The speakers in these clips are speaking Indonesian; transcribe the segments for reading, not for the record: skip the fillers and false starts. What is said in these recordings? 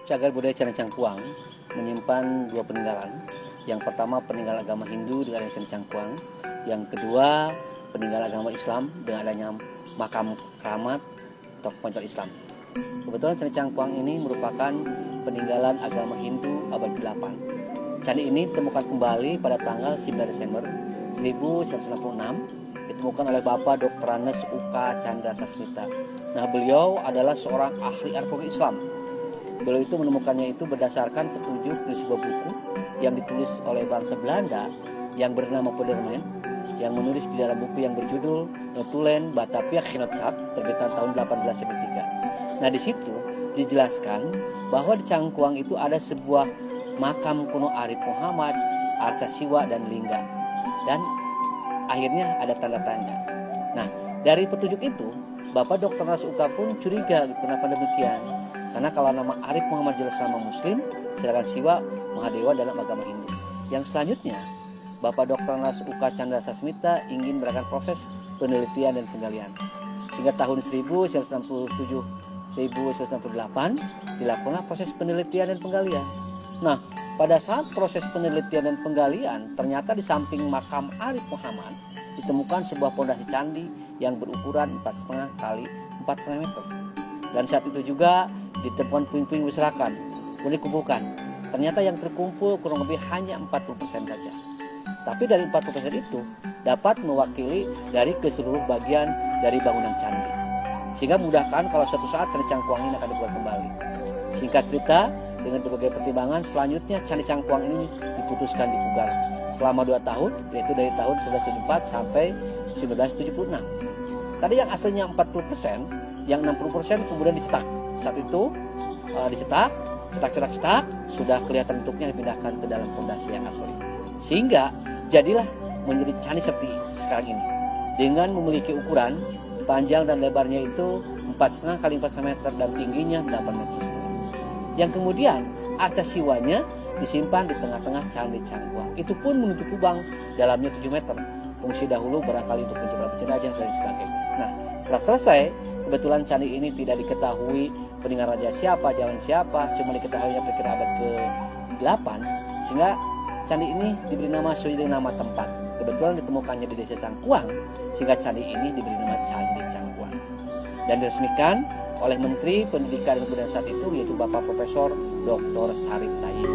Cagar budaya Candi Cangkuang menyimpan dua peninggalan. Yang pertama peninggalan agama Hindu dengan adanya Candi Cangkuang. Yang kedua peninggalan agama Islam dengan adanya makam keramat tokoh penjual Islam. Kebetulan Candi Cangkuang ini merupakan peninggalan agama Hindu abad ke-8. Candi ini ditemukan kembali pada tanggal 9 Desember 1966. Ditemukan oleh Bapak Dr. Anes Uka Chandra Sasmita. Nah, beliau adalah seorang ahli arkeologi Islam. Beliau itu menemukannya itu berdasarkan petunjuk di sebuah buku yang ditulis oleh bangsa Belanda yang bernama Poderman, yang menulis di dalam buku yang berjudul Notulen Batavia Genootschap terbitan tahun 1873. Nah, di situ dijelaskan bahwa di Cangkuang itu ada sebuah makam kuno Arif Muhammad, Arca Siwa dan Lingga. Dan akhirnya ada tanda tanya. Nah, dari petunjuk itu, Bapak Dr. Anes Uka pun curiga gitu, kenapa demikian? Karena kalau nama Arif Muhammad jelas nama Muslim, sedangkan Siwa Mahadewa dalam agama Hindu. Yang selanjutnya, Bapak Dr. Anes Uka Chandra Sasmita ingin melakukan proses penelitian dan penggalian. Hingga tahun 1967-1968 dilakukanlah proses penelitian dan penggalian. Nah, pada saat proses penelitian dan penggalian, ternyata di samping makam Arif Muhammad ditemukan sebuah pondasi candi yang berukuran 4,5 kali 4,5 meter. Dan saat itu juga ditemukan puing-puing berserakan, kemudian dikumpulkan. Ternyata yang terkumpul kurang lebih hanya 40% saja. Tapi dari 40% itu dapat mewakili dari keseluruh bagian dari bangunan candi. Sehingga mudahkan kalau suatu saat Candi Cangkuang ini akan dibuat kembali. Singkat cerita, dengan berbagai pertimbangan, selanjutnya Candi Cangkuang ini diputuskan dipugar selama 2 tahun, yaitu dari tahun 1974 sampai 1976. Tadi yang aslinya 40%, yang 60% kemudian dicetak. Saat itu dicetak, cetak, sudah kelihatan bentuknya dipindahkan ke dalam fondasi yang asli. Sehingga jadilah menjadi candi seperti sekarang ini. Dengan memiliki ukuran panjang dan lebarnya itu 4,5 kali 4,5 meter dan tingginya 8 meter. Yang kemudian arca siwanya disimpan di tengah-tengah Candi Cangkuang. Itu pun menutup lubang dalamnya 7 meter. Fungsi dahulu barangkali untuk mencegah jenazah dan sebagainya. Nah, setelah selesai, kebetulan candi ini tidak diketahui peninggalan raja siapa, zaman siapa, cuma diketahuinya perkira abad ke-8, sehingga candi ini diberi nama sesuai dengan nama tempat. Kebetulan ditemukannya di desa Cangkuang, sehingga candi ini diberi nama Candi Cangkuang. Dan diresmikan oleh Menteri Pendidikan dan Kebudayaan saat itu, yaitu Bapak Profesor Dr. Sarip Tayyip.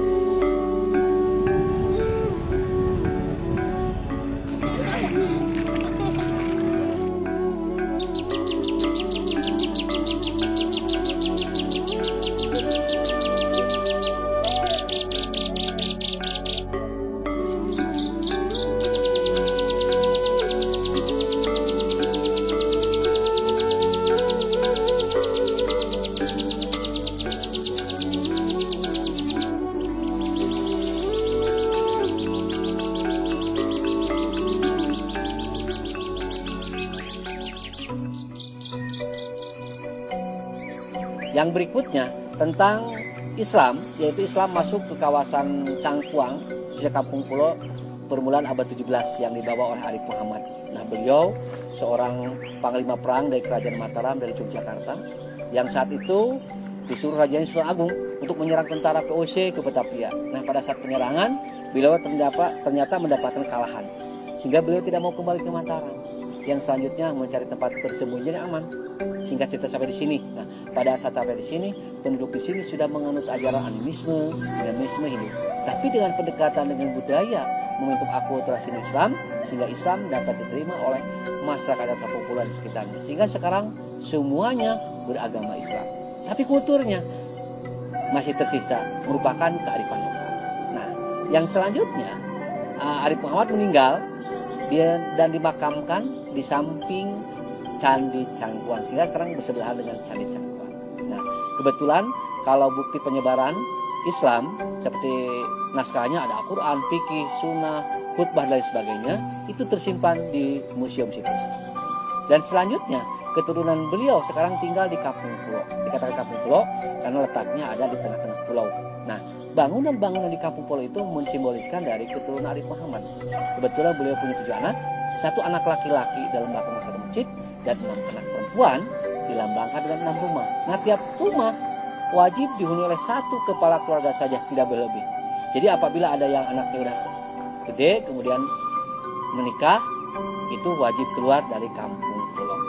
Yang berikutnya tentang Islam, yaitu Islam masuk ke kawasan Cangkuang sejak Kampung Pulo permulaan abad 17 yang dibawa oleh Arif Muhammad. Nah, beliau seorang panglima perang dari Kerajaan Mataram dari Yogyakarta yang saat itu disuruh Rajanya Sultan Agung untuk menyerang tentara VOC ke Batavia. Nah, pada saat penyerangan beliau ternyata mendapatkan kekalahan sehingga beliau tidak mau kembali ke Mataram. Yang selanjutnya mencari tempat bersembunyi yang aman. Singkat cerita sampai di sini. Nah, pada saat sampai di sini, penduduk di sini sudah menganut ajaran animisme, dinamisme Hindu. Tapi dengan pendekatan dengan budaya, momentum akulturasi Islam, sehingga Islam dapat diterima oleh masyarakat dan kampung pulau di sekitarnya. Sehingga sekarang semuanya beragama Islam. Tapi kulturnya masih tersisa, merupakan kearifan lokal. Nah, yang selanjutnya, Arif Muhammad meninggal dan dimakamkan di samping Candi Cangkuang, sehingga sekarang bersebelahan dengan Candi Cangkuang. Nah, kebetulan kalau bukti penyebaran Islam seperti naskahnya ada Al-Quran, fikih, sunnah, khutbah dan sebagainya, itu tersimpan di museum situs. Dan selanjutnya keturunan beliau sekarang tinggal di Kampung Pulo. Dikatakan Kampung Pulo karena letaknya ada di tengah-tengah pulau. Nah, bangunan-bangunan di Kampung Pulo itu mensimboliskan dari keturunan Arif Muhammad. Kebetulan beliau punya 7 anak, 1 anak laki-laki dalam belakang masjid dan 6 anak perempuan dilambangkan dengan 6 rumah. Nah, tiap rumah wajib dihuni oleh satu kepala keluarga saja, tidak boleh lebih. Jadi apabila ada yang anaknya udah gede kemudian menikah, itu wajib keluar dari kampung pulau.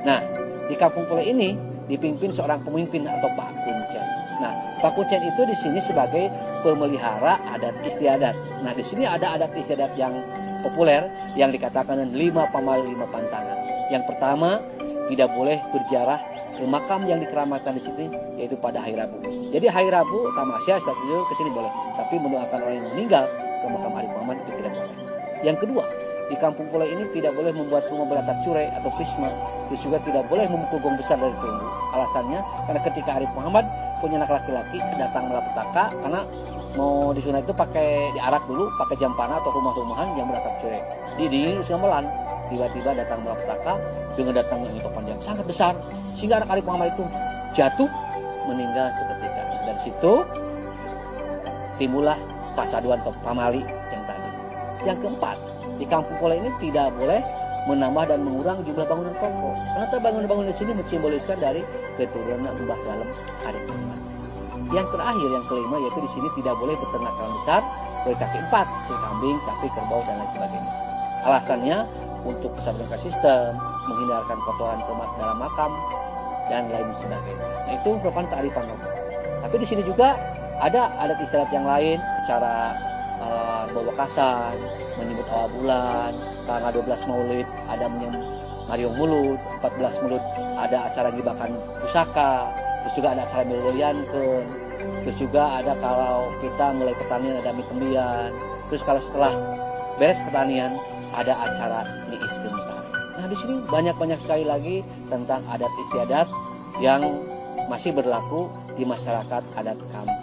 Nah, di kampung pulau ini dipimpin seorang pemimpin atau Pak Kuncen. Nah, Pak Kuncen itu di sini sebagai pemelihara adat istiadat. Nah, di sini ada adat istiadat yang populer yang dikatakan 5 pamali 5 pantangan. Yang pertama, tidak boleh berziarah ke makam yang dikeramatkan di sini, yaitu pada hari Rabu. Jadi hari Rabu tamasya satu ke sini boleh, tapi mendoakan orang yang meninggal ke makam Arif Muhammad itu tidak boleh. Yang kedua, di kampung pulau ini tidak boleh membuat rumah beratap curai atau prisma. Terus juga tidak boleh memukul gong besar dari perunggu. Alasannya karena ketika Arif Muhammad punya anak laki-laki datang malapetaka, karena mau disunat itu pakai diarak dulu, pakai jam panah atau rumah-rumahan yang beratap curai. Di Gamelan tiba-tiba datang malapetaka dengan datangnya itu panjang sangat besar, sehingga anak Arif Muhammad itu jatuh meninggal seketika. Dari situ timbullah pacaduan atau pamali yang tadi. Yang keempat, di kampung pulau ini tidak boleh menambah dan mengurangi jumlah bangunan pokok, karena bangunan-bangunan di sini mensimboliskan dari keturunan Mbah Dalem Arif Muhammad. Yang terakhir, yang kelima, yaitu di sini tidak boleh beternak hewan besar berkaki 4, seperti kambing, sapi, kerbau dan lain sebagainya. Alasannya untuk kesabaran sistem, menghindarkan kotoran tomat dalam makam dan lain sebagainya. Nah, itu merupakan kearifan lokal. Tapi di sini juga ada adat istiadat yang lain, cara bawa kasar, menyebut awal bulan, tanggal 12 Maulid ada Mariung Mulut, 14 Mulut ada acara gibakan pusaka, terus juga ada acara miloliankeun, terus juga ada kalau kita mulai pertanian ada mitembian, terus kalau setelah beres pertanian ada acara niiskeun. Nah, di sini banyak sekali lagi tentang adat istiadat yang masih berlaku di masyarakat adat kampung.